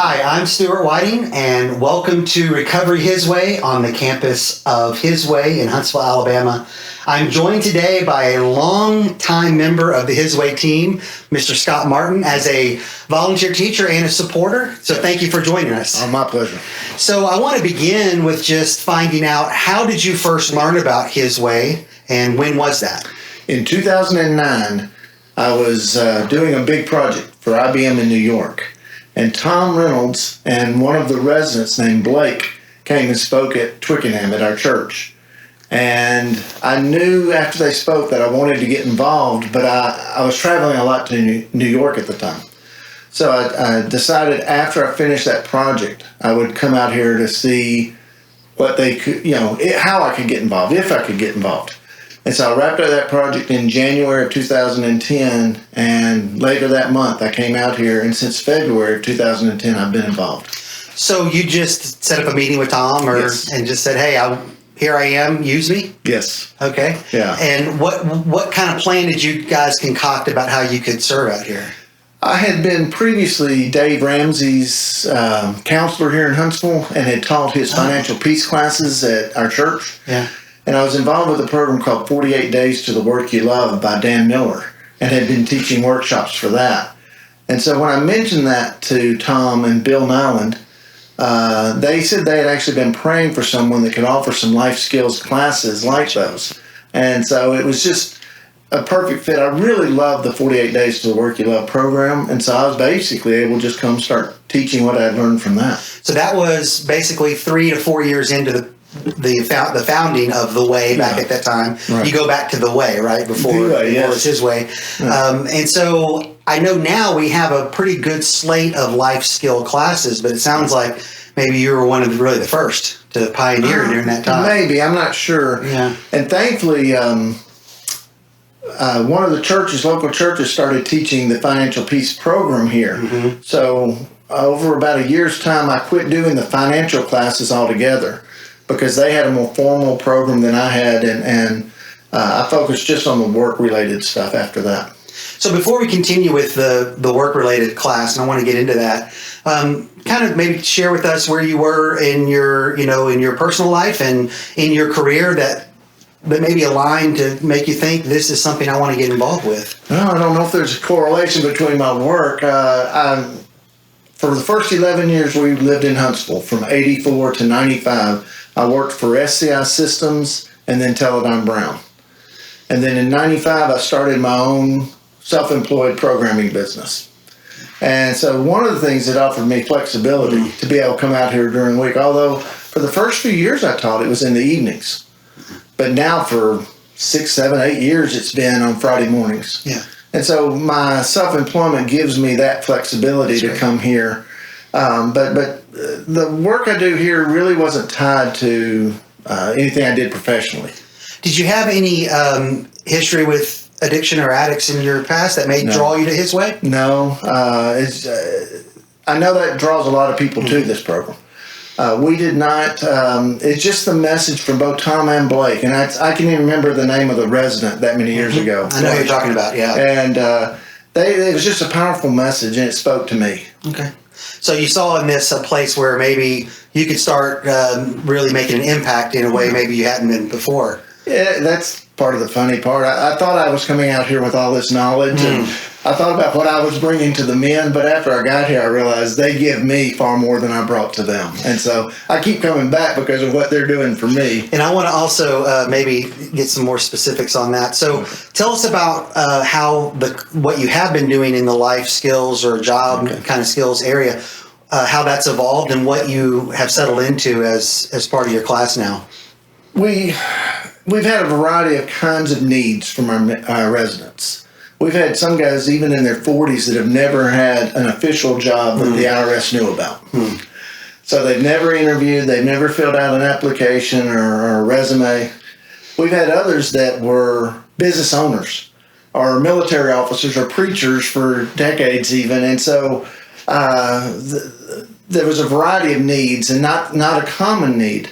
Hi, I'm Stuart Whiting, and welcome to Recovery His Way on the campus of His Way in Huntsville, Alabama. I'm joined today by a long-time member of the His Way team, Mr. Scott Martin, as a volunteer teacher and a supporter. So thank you for joining us. Oh, my pleasure. So I want to begin with just finding out, how did you first learn about His Way, and when was that? In 2009, I was doing a big project for IBM in New York. And Tom Reynolds and one of the residents named Blake came and spoke at Twickenham at our church. And I knew after they spoke that I wanted to get involved, but I was traveling a lot to New York at the time. So I decided after I finished that project, I would come out here to see what they could, how I could get involved, if I could get involved. And so I wrapped up that project in January of 2010, and later that month I came out here, and since February of 2010 I've been involved. So you just set up a meeting with Tom Yes. and just said, hey, here I am, use me? Yes. Okay. Yeah. And what kind of plan did you guys concoct about how you could serve out here? I had been previously Dave Ramsey's counselor here in Huntsville and had taught his financial peace classes at our church. Yeah. And I was involved with a program called 48 Days to the Work You Love by Dan Miller and had been teaching workshops for that. And so when I mentioned that to Tom and Bill Nyland, they said they had actually been praying for someone that could offer some life skills classes like those. And so it was just a perfect fit. I really loved the 48 Days to the Work You Love program. And so I was basically able to just come start teaching what I had learned from that. So that was basically 3 to 4 years into the founding of the Way back at that time. Right. You go back to the Way, right? Before it was His Way. Yeah. And so I know now we have a pretty good slate of life skill classes, but it sounds like maybe you were one of the first to pioneer during that time. Maybe, I'm not sure. Yeah. And thankfully, one of the local churches, started teaching the financial peace program here. Mm-hmm. So over about a year's time, I quit doing the financial classes altogether, because they had a more formal program than I had, and I focused just on the work-related stuff after that. So before we continue with the work-related class, and I want to get into that, kind of maybe share with us where you were in your personal life and in your career that maybe aligned to make you think this is something I want to get involved with. Well, I don't know if there's a correlation between my work. For the first 11 years we lived in Huntsville, from 84 to 95, I worked for SCI Systems and then Teledyne Brown. And then in 95, I started my own self-employed programming business. And so one of the things that offered me flexibility to be able to come out here during the week, although for the first few years I taught, it was in the evenings. But now for 6, 7, 8 years, it's been on Friday mornings. Yeah. And so my self-employment gives me that flexibility to come here. But the work I do here really wasn't tied to anything I did professionally. Did you have any history with addiction or addicts in your past that may draw you to His Way? No. I know that draws a lot of people to this program. We did not. It's just the message from both Tom and Blake. And I can even remember the name of the resident that many years ago. I know who you're talking about, yeah. And it was just a powerful message, and it spoke to me. Okay. So you saw in this a place where maybe you could start really making an impact in a way maybe you hadn't been before. Yeah, that's part of the funny part. I thought I was coming out here with all this knowledge, and I thought about what I was bringing to the men, but after I got here, I realized they give me far more than I brought to them. And so I keep coming back because of what they're doing for me. And I want to also maybe get some more specifics on that. So tell us about what you have been doing in the life skills or job kind of skills area, how that's evolved and what you have settled into as part of your class now. We've had a variety of kinds of needs from our residents. We've had some guys even in their 40s that have never had an official job that the IRS knew about. So they've never interviewed, they've never filled out an application or a resume. We've had others that were business owners or military officers or preachers for decades even. And so there was a variety of needs and not a common need.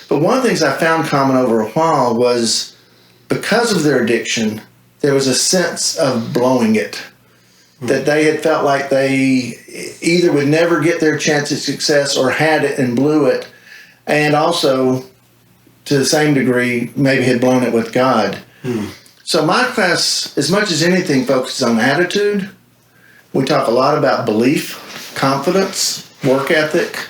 But one of the things I found common over a while was because of their addiction, there was a sense of blowing it. that they had felt like they either would never get their chance at success or had it and blew it, and also to the same degree maybe had blown it with God. So my class, as much as anything, focuses on attitude. We talk a lot about belief, confidence, work ethic,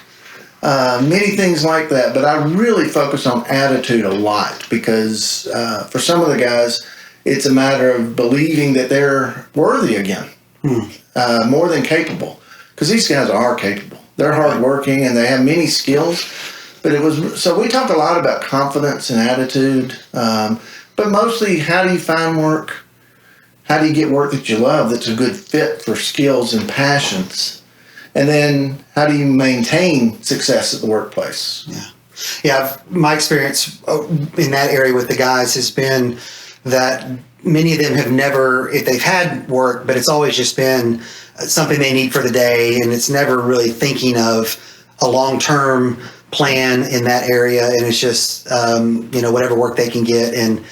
many things like that, but I really focus on attitude a lot because for some of the guys it's a matter of believing that they're worthy again. More than capable, because these guys are capable. They're hardworking and they have many skills. But so we talk a lot about confidence and attitude, but mostly how do you find work? How do you get work that you love that's a good fit for skills and passions? And then how do you maintain success at the workplace? Yeah. My experience in that area with the guys has been that many of them have never, if they've had work, but it's always just been something they need for the day, and it's never really thinking of a long-term plan in that area, and it's just whatever work they can get. And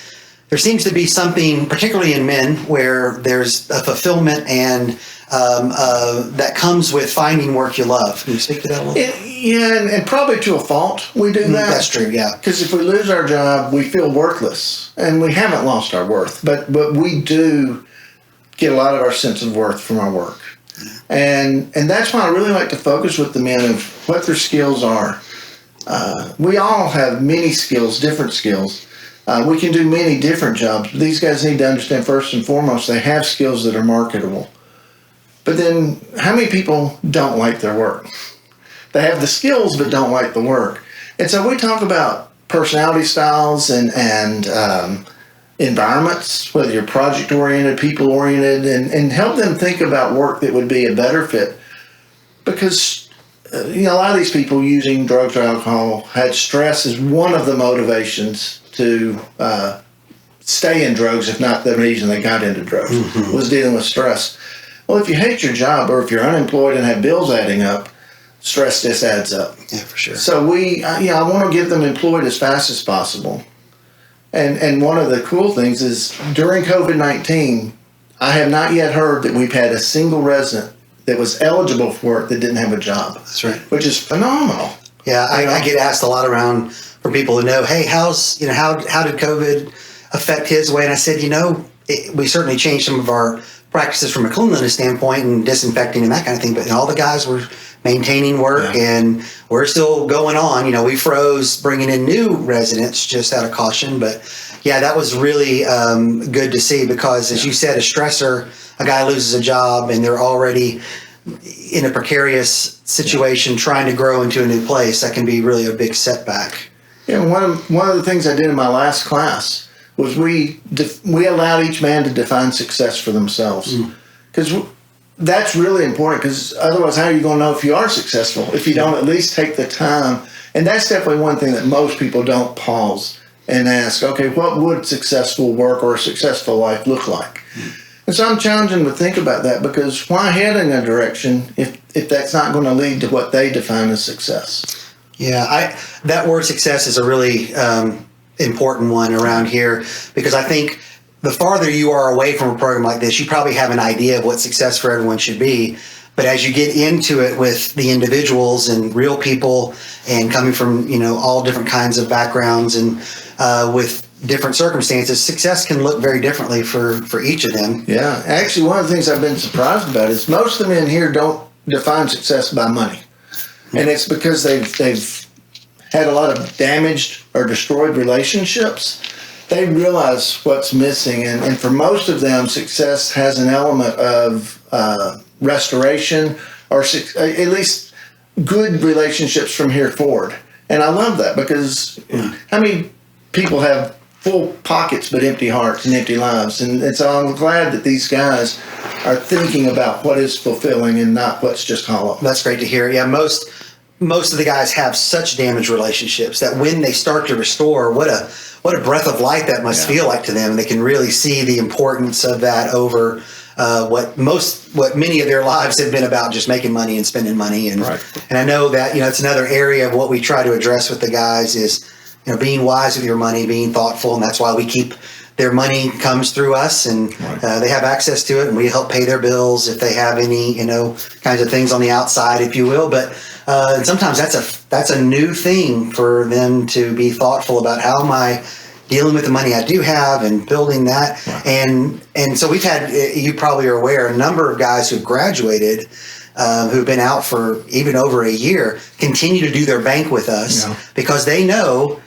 there seems to be something, particularly in men, where there's a fulfillment and that comes with finding work you love. Can you speak to that a little bit? Yeah, and probably to a fault we do that. That's true, yeah. Because if we lose our job, we feel worthless, and we haven't lost our worth, but we do get a lot of our sense of worth from our work. And that's why I really like to focus with the men of what their skills are. We all have many skills, different skills. We can do many different jobs, but these guys need to understand first and foremost they have skills that are marketable. But then how many people don't like their work? They have the skills but don't like the work. And so we talk about personality styles and environments, whether you're project-oriented, people-oriented, and help them think about work that would be a better fit. Because a lot of these people using drugs or alcohol had stress as one of the motivations to stay in drugs, if not the reason they got into drugs, was dealing with stress. Well, if you hate your job or if you're unemployed and have bills adding up, stress just adds up. Yeah, for sure. So I want to get them employed as fast as possible. And one of the cool things is during COVID-19, I have not yet heard that we've had a single resident that was eligible for work that didn't have a job. That's right. Which is phenomenal. Yeah, I get asked a lot around for people to know, hey, how did COVID affect his way? And I said, we certainly changed some of our practices from a cleanliness standpoint and disinfecting and that kind of thing, but all the guys were maintaining work, and we're still going on. We froze bringing in new residents just out of caution, but yeah, that was really good to see because, as you said, a stressor, a guy loses a job and they're already in a precarious situation trying to grow into a new place. That can be really a big setback. Yeah, one of the things I did in my last class was we allowed each man to define success for themselves. Because that's really important, because otherwise how are you going to know if you are successful if you don't at least take the time? And that's definitely one thing that most people don't pause and ask, okay, what would successful work or a successful life look like? And so I'm challenging them to think about that, because why head in a direction if that's not going to lead to what they define as success? Yeah, that word success is a really important one around here, because I think the farther you are away from a program like this, you probably have an idea of what success for everyone should be. But as you get into it with the individuals and real people and coming from, all different kinds of backgrounds and with different circumstances, success can look very differently for each of them. Yeah. Actually, one of the things I've been surprised about is most of the men here don't define success by money. And it's because they've had a lot of damaged or destroyed relationships. They realize what's missing. And for most of them, success has an element of restoration or at least good relationships from here forward. And I love that, because how many people have full pockets but empty hearts and empty lives? And so I'm glad that these guys are thinking about what is fulfilling and not what's just hollow. That's great to hear. Yeah, most of the guys have such damaged relationships that when they start to restore, what a breath of life that must feel like to them. They can really see the importance of that over what many of their lives have been about, just making money and spending money. And and I know that it's another area of what we try to address with the guys is being wise with your money, being thoughtful, and that's why we keep their money comes through us, and they have access to it, and we help pay their bills if they have any, kinds of things on the outside, if you will. But and sometimes that's a new thing for them to be thoughtful about. How am I dealing with the money I do have and building that? Right. And so we've had, you probably are aware, a number of guys who've graduated, who've been out for even over a year, continue to do their bank with us because they know,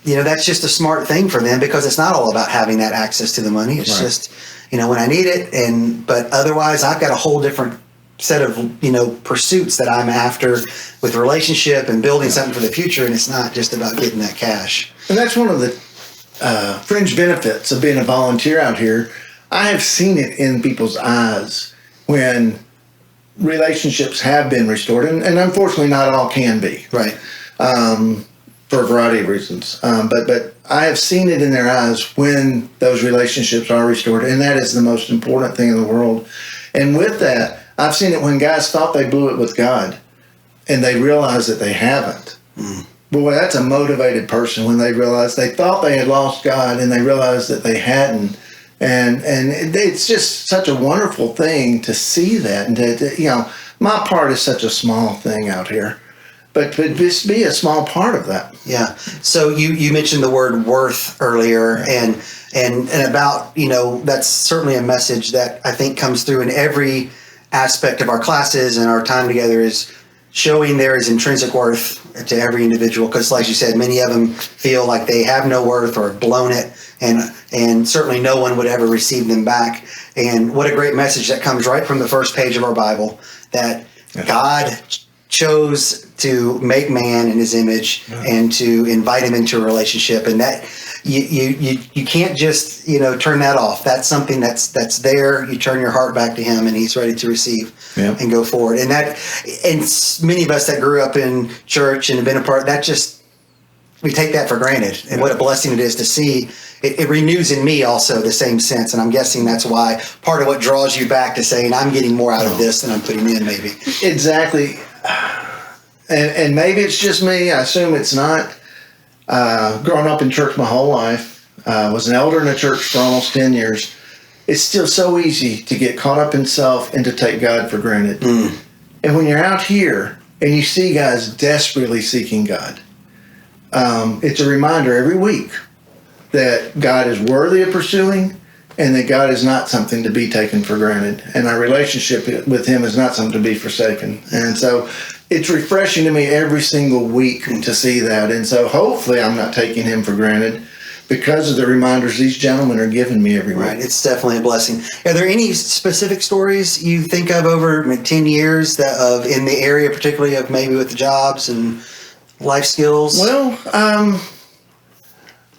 that's just a smart thing for them, because it's not all about having that access to the money. It's just, when I need it. But otherwise, I've got a whole different set of, pursuits that I'm after with relationship and building something for the future. And it's not just about getting that cash. And that's one of the fringe benefits of being a volunteer out here. I have seen it in people's eyes when relationships have been restored, and unfortunately not all can be. Right. For a variety of reasons. But I have seen it in their eyes when those relationships are restored, and that is the most important thing in the world. And with that, I've seen it when guys thought they blew it with God, and they realize that they haven't. Boy, that's a motivated person when they realize they thought they had lost God and they realized that they hadn't. And it's just such a wonderful thing to see that. And to, my part is such a small thing out here, but just be a small part of that. Yeah. So you mentioned the word worth earlier, and about, that's certainly a message that I think comes through in every aspect of our classes and our time together, is showing there is intrinsic worth to every individual, because like you said, many of them feel like they have no worth or have blown it, and certainly no one would ever receive them back. And what a great message that comes right from the first page of our Bible, that God chose to make man in his image and to invite him into a relationship, and that you can't just turn that off. That's something that's there. You turn your heart back to him, and he's ready to receive and go forward. And many of us that grew up in church and have been a part, we take that for granted. And what a blessing it is to see. It renews in me also the same sense, and I'm guessing that's why part of what draws you back to saying, I'm getting more out of this than I'm putting in, maybe. Exactly. And maybe it's just me. I assume it's not. Growing up in church my whole life, was an elder in a church for almost 10 years. It's still so easy to get caught up in self and to take God for granted. And when you're out here and you see guys desperately seeking God, it's a reminder every week that God is worthy of pursuing, and that God is not something to be taken for granted, and our relationship with him is not something to be forsaken. And so it's refreshing to me every single week to see that. And so hopefully I'm not taking him for granted because of the reminders these gentlemen are giving me every week. Right. It's definitely a blessing. Are there any specific stories you think of over 10 years in the area, particularly of maybe with the jobs and life skills? Well,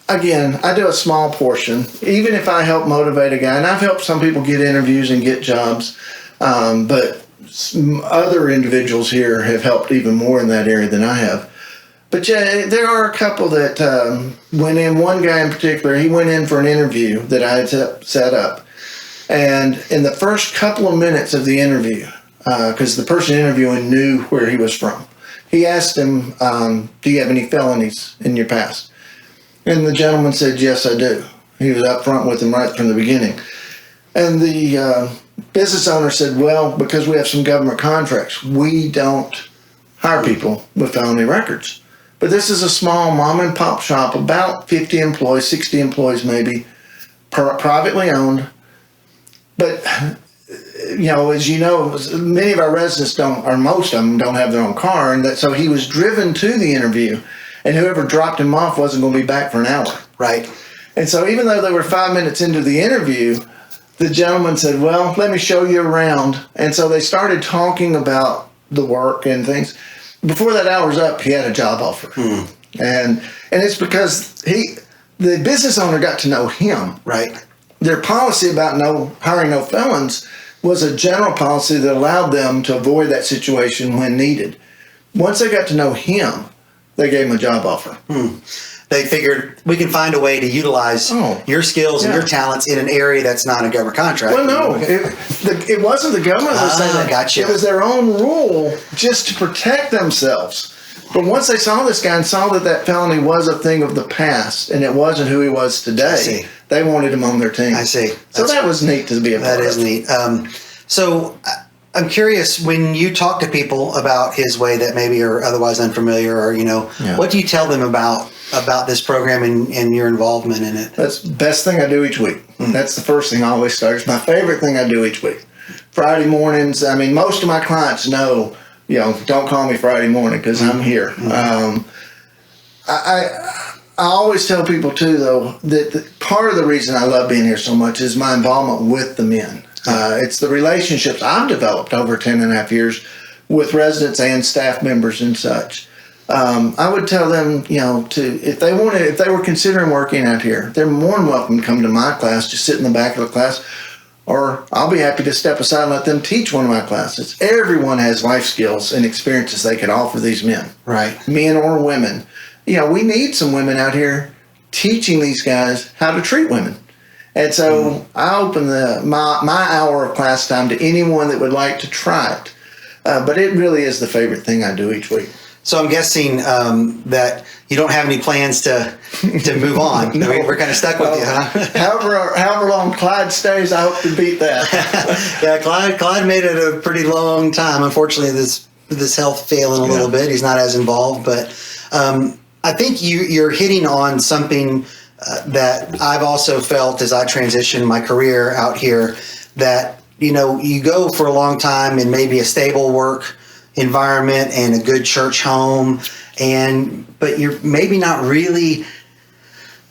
again, I do a small portion. Even if I help motivate a guy, and I've helped some people get interviews and get jobs, but other individuals here have helped even more in that area than I have. But yeah, there are a couple that went in. One guy in particular, he went in for an interview that I had set up. And in the first couple of minutes of the interview, because the person interviewing knew where he was from, he asked him, do you have any felonies in your past? And the gentleman said, yes, I do. He was up front with him right from the beginning. And the business owner said, well, because we have some government contracts, we don't hire people with felony records. But this is a small mom and pop shop, about 50 employees, 60 employees maybe, privately owned. But, as you know, many of our residents don't, or most of them don't have their own car. And so he was driven to the interview, and whoever dropped him off wasn't going to be back for an hour. Right. And so even though they were 5 minutes into the interview, the gentleman said, well, let me show you around. And so they started talking about the work and things. Before that hour's up, he had a job offer. And it's because the business owner got to know him. Right. Their policy about hiring no felons was a general policy that allowed them to avoid that situation when needed. Once they got to know him, they gave him a job offer. They figured we can find a way to utilize your skills and your talents in an area that's not a government contract. Well, no, it wasn't the government that was saying that. Gotcha. It was their own rule just to protect themselves. But once they saw this guy and saw that felony was a thing of the past and it wasn't who he was today, they wanted him on their team. I see. So that was neat to be a part of. That is neat. So I'm curious, when you talk to people about His Way that maybe are otherwise unfamiliar, or what do you tell them about this program and your involvement in it? That's the best thing I do each week. That's the first thing I always start. It's my favorite thing I do each week. Friday mornings. I mean, most of my clients know, don't call me Friday morning because I'm here. I always tell people too, though, that part of the reason I love being here so much is my involvement with the men. It's the relationships I've developed over 10 and a half years with residents and staff members and such. I would tell them, if they were considering working out here, they're more than welcome to come to my class, just sit in the back of the class, or I'll be happy to step aside and let them teach one of my classes. Everyone has life skills and experiences they can offer these men. Right. Men or women. We need some women out here teaching these guys how to treat women. And so I open my hour of class time to anyone that would like to try it. But it really is the favorite thing I do each week. So I'm guessing that you don't have any plans to move on. No. We're kind of stuck with you, huh? However long Clyde stays, I hope to beat that. Yeah, Clyde made it a pretty long time. Unfortunately, this health failing a little bit. He's not as involved, but I think you're hitting on something that I've also felt as I transition my career out here, that you go for a long time in maybe a stable work environment and a good church home, but you're maybe not really,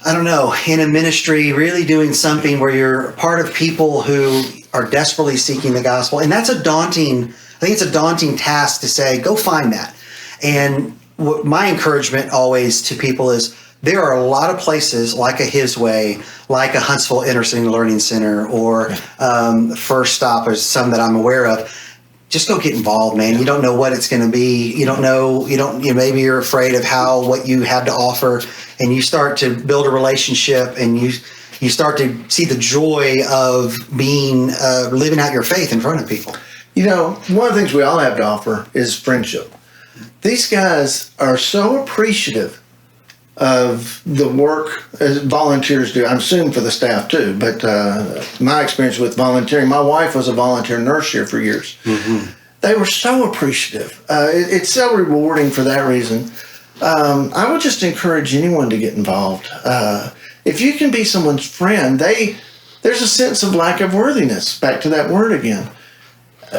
in a ministry, really doing something where you're part of people who are desperately seeking the gospel. And that's I think it's a daunting task to say, go find that. And what my encouragement always to people is, there are a lot of places like a His Way, like a Huntsville Inner-City Learning Center, or First Stop, or some that I'm aware of. Just go get involved, man. You don't know what it's going to be. You don't know. Maybe you're afraid of what you have to offer, and you start to build a relationship, and you start to see the joy of being living out your faith in front of people. One of the things we all have to offer is friendship. These guys are so appreciative of the work as volunteers do. I'm assuming for the staff too, but my experience with volunteering, my wife was a volunteer nurse here for years. Mm-hmm. They were so appreciative. It's so rewarding for that reason. I would just encourage anyone to get involved. If you can be someone's friend, there's a sense of lack of worthiness, back to that word again.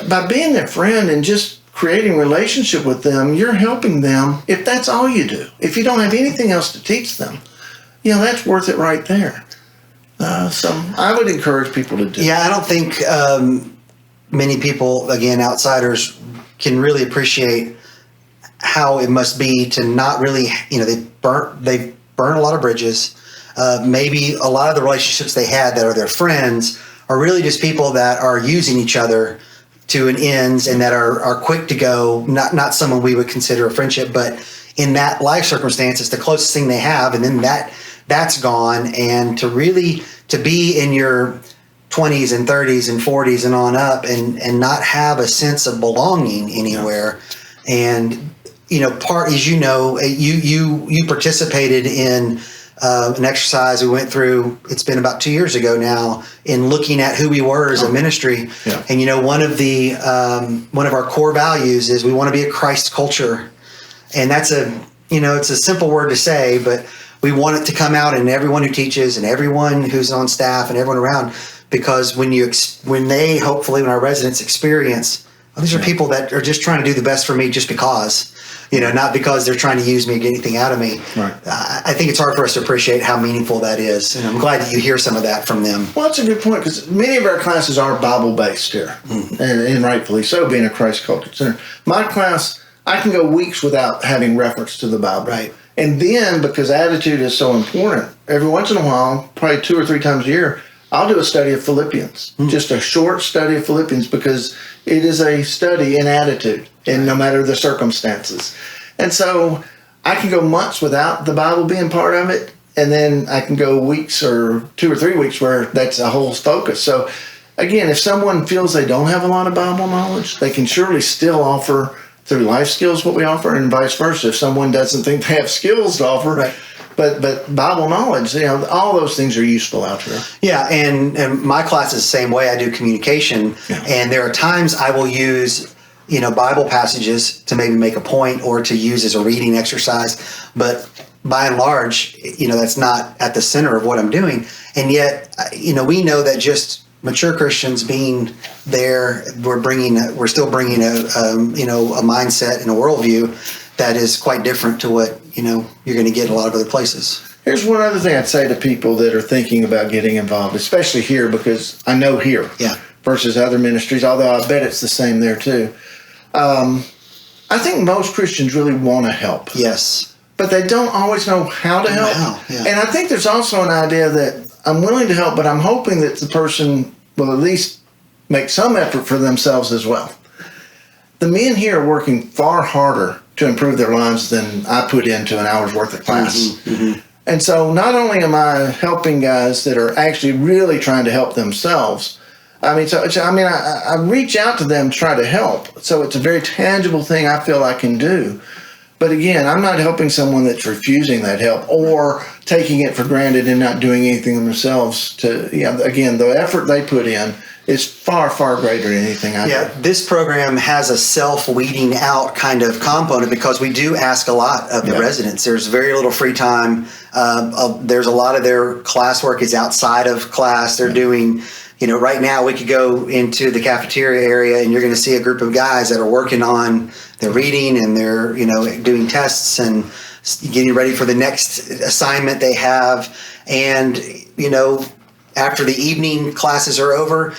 By being their friend and just creating relationship with them, you're helping them if that's all you do. If you don't have anything else to teach them, that's worth it right there. So I would encourage people to do it. Yeah, I don't think many people, again, outsiders, can really appreciate how it must be to not really, they've burned a lot of bridges. Maybe a lot of the relationships they had that are their friends are really just people that are using each other to an ends, and that are quick to go, not someone we would consider a friendship, but in that life circumstance, it's the closest thing they have, and then that's gone. And to be in your 20s and 30s and 40s and on up and not have a sense of belonging anywhere. And part is, you participated in an exercise we went through, it's been about 2 years ago now, in looking at who we were as a ministry. Yeah. And one of our core values is we want to be a Christ culture. And that's it's a simple word to say, but we want it to come out in everyone who teaches and everyone who's on staff and everyone around, because when our residents experience, these are people that are just trying to do the best for me just because. Not because they're trying to use me or get anything out of me. Right. I think it's hard for us to appreciate how meaningful that is. And I'm glad that you hear some of that from them. Well, that's a good point, because many of our classes are Bible-based here, and rightfully so, being a Christ Culture Center. My class, I can go weeks without having reference to the Bible. Right. And then, because attitude is so important, every once in a while, probably 2 or 3 times a year, I'll do a study of Philippians, just a short study of Philippians, because it is a study in attitude, and no matter the circumstances. And so I can go months without the Bible being part of it, and then I can go weeks or 2 or 3 weeks where that's a whole focus. So again, if someone feels they don't have a lot of Bible knowledge, they can surely still offer through life skills what we offer, and vice versa. If someone doesn't think they have skills to offer, right, But Bible knowledge, all those things are useful out there. Yeah, and my class is the same way. I do communication, and there are times I will use Bible passages to maybe make a point or to use as a reading exercise, but by and large, that's not at the center of what I'm doing. And yet, we know that just mature Christians being there, we're still bringing a mindset and a worldview that is quite different to what you're going to get in a lot of other places. Here's one other thing I'd say to people that are thinking about getting involved, especially here, because I know here versus other ministries, although I bet it's the same there too. I think most Christians really want to help. Yes. But they don't always know how to help. Yeah. And I think there's also an idea that I'm willing to help, but I'm hoping that the person will at least make some effort for themselves as well. The men here are working far harder to improve their lives than I put into an hour's worth of class. Mm-hmm. And so not only am I helping guys that are actually really trying to help themselves, I reach out to them to try to help. So it's a very tangible thing I feel I can do. But again, I'm not helping someone that's refusing that help or taking it for granted and not doing anything themselves. Again, the effort they put in is far, far greater than anything I do. This program has a self-weeding out kind of component because we do ask a lot of the residents. There's very little free time. There's a lot of their classwork is outside of class. They're doing... right now we could go into the cafeteria area and you're going to see a group of guys that are working on their reading and they're, doing tests and getting ready for the next assignment they have. And, after the evening classes are over,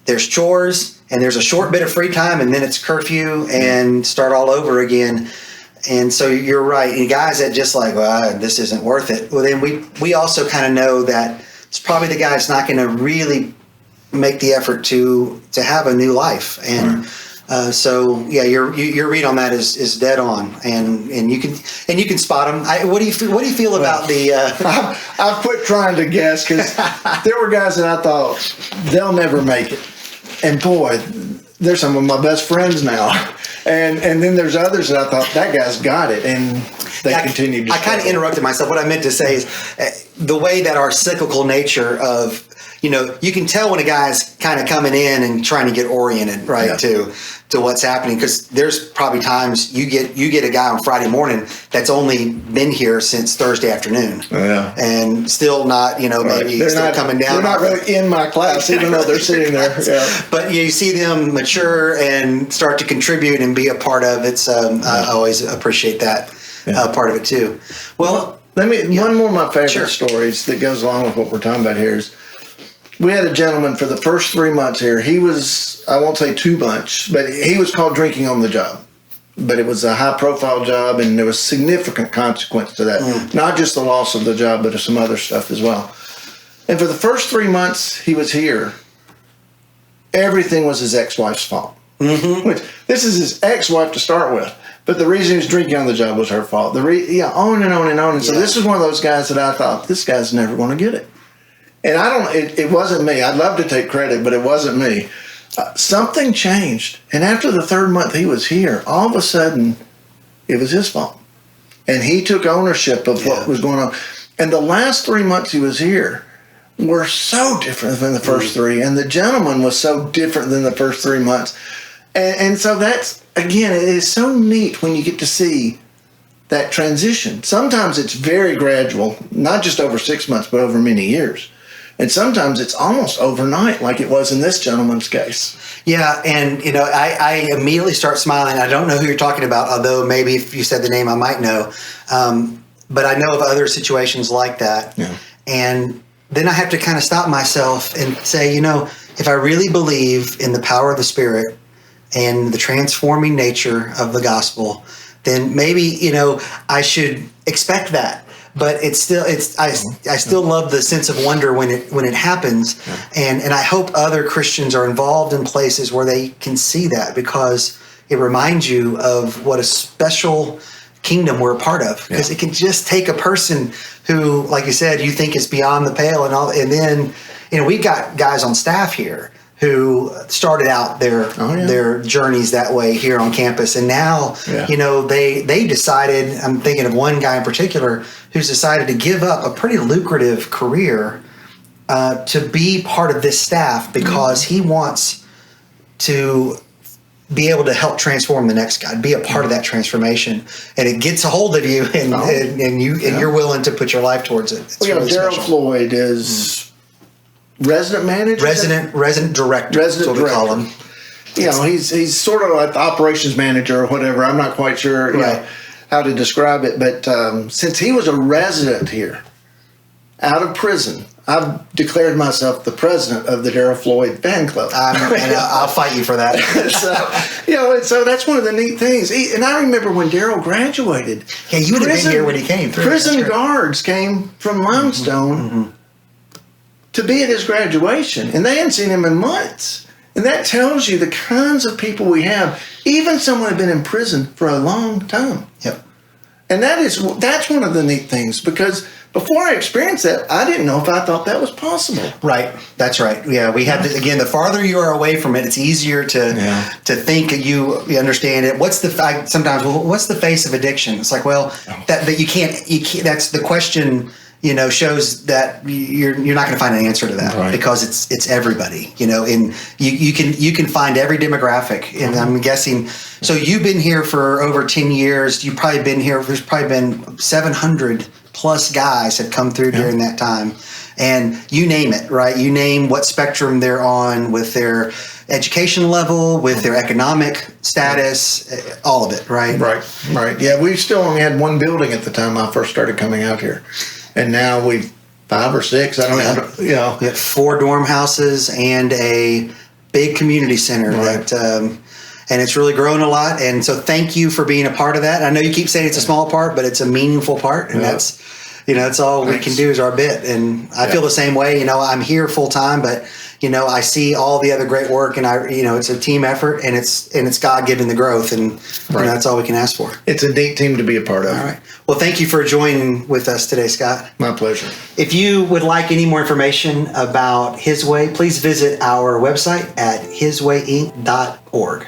there's chores and there's a short bit of free time and then it's curfew and start all over again. And so you're right. And guys that just this isn't worth it. Well, then we also kind of know that it's probably the guy that's not going to really make the effort to have a new life. And your read on that is dead on, and you can spot them. What do you feel about the? I quit trying to guess because there were guys that I thought they'll never make it, and boy, they're some of my best friends now. And then there's others that I thought that guy's got it, and they continued to. I kind of interrupted myself. What I meant to say is the way that our cyclical nature of. You can tell when a guy's kind of coming in and trying to get oriented, right, to what's happening. Because there's probably times you get a guy on Friday morning that's only been here since Thursday afternoon, and still not, maybe they're still not coming down. They're not really in my class, even though they're sitting there. Yeah. But you see them mature and start to contribute and be a part of it. I always appreciate that part of it too. Well, one more of my favorite stories that goes along with what we're talking about here is. We had a gentleman for the first 3 months here. He was, I won't say too much, but he was caught drinking on the job. But it was a high-profile job, and there was significant consequence to that. Not just the loss of the job, but some other stuff as well. And for the first 3 months he was here, everything was his ex-wife's fault. Mm-hmm. This is his ex-wife to start with. But the reason he was drinking on the job was her fault. On and on and on. And so this is one of those guys that I thought, this guy's never going to get it. And it wasn't me. I'd love to take credit, but it wasn't me. Something changed. And after the third month he was here, all of a sudden, it was his fault. And he took ownership of what was going on. And the last 3 months he was here were so different than the first three. And the gentleman was so different than the first 3 months. And so that's, again, it is so neat when you get to see that transition. Sometimes it's very gradual, not just over 6 months, but over many years. And sometimes it's almost overnight, like it was in this gentleman's case. Yeah, and I immediately start smiling. I don't know who you're talking about, although maybe if you said the name, I might know. But I know of other situations like that. Yeah. And then I have to kind of stop myself and say, if I really believe in the power of the Spirit and the transforming nature of the gospel, then maybe, I should expect that. But I still love the sense of wonder when it happens, and I hope other Christians are involved in places where they can see that, because it reminds you of what a special kingdom we're a part of. Because it can just take a person who, like you said, you think is beyond the pale, and then we've got guys on staff here who started out their journeys that way here on campus, and now they decided. I'm thinking of one guy in particular who's decided to give up a pretty lucrative career to be part of this staff because he wants to be able to help transform the next guy, be a part of that transformation, and it gets a hold of you, and you're willing to put your life towards it. It's really Daryl special. Floyd is resident manager, resident director. Resident director. Call him. He's sort of like the operations manager or whatever. I'm not quite sure how to describe it, but since he was a resident here, out of prison, I've declared myself the president of the Daryl Floyd fan club. And I'll fight you for that. So that's one of the neat things. And I remember when Daryl graduated. Yeah, you would have been here when he came through. Prison guards came from Limestone to be at his graduation, and they hadn't seen him in months. And that tells you the kinds of people we have. Even someone who'd been in prison for a long time. Yep. And that's one of the neat things, because before I experienced that, I didn't know if I thought that was possible. Right. That's right. Yeah, we have to, again, the farther you are away from it, it's easier to think you understand it. What's the face of addiction? It's like, well, that you can't that's the question, shows that you're not going to find an answer to that because it's everybody, and you can find every demographic. And I'm guessing, so you've been here for over 10 years. You've probably been here. There's probably been 700 plus guys have come through during that time, and you name it, right? You name what spectrum they're on with their education level, with their economic status, all of it, right? Right. Yeah, we still only had one building at the time I first started coming out here. And now we've 5 or 6. I don't know. We have 4 dorm houses and a big community center and it's really grown a lot. And so thank you for being a part of that. I know you keep saying it's a small part, but it's a meaningful part, and that's all we can do is our bit. And I feel the same way. I'm here full time, but I see all the other great work, and it's a team effort, and it's God given the growth, and that's all we can ask for. It's a neat team to be a part of. All right. Well, thank you for joining with us today, Scott. My pleasure. If you would like any more information about His Way, please visit our website at hiswayinc.org.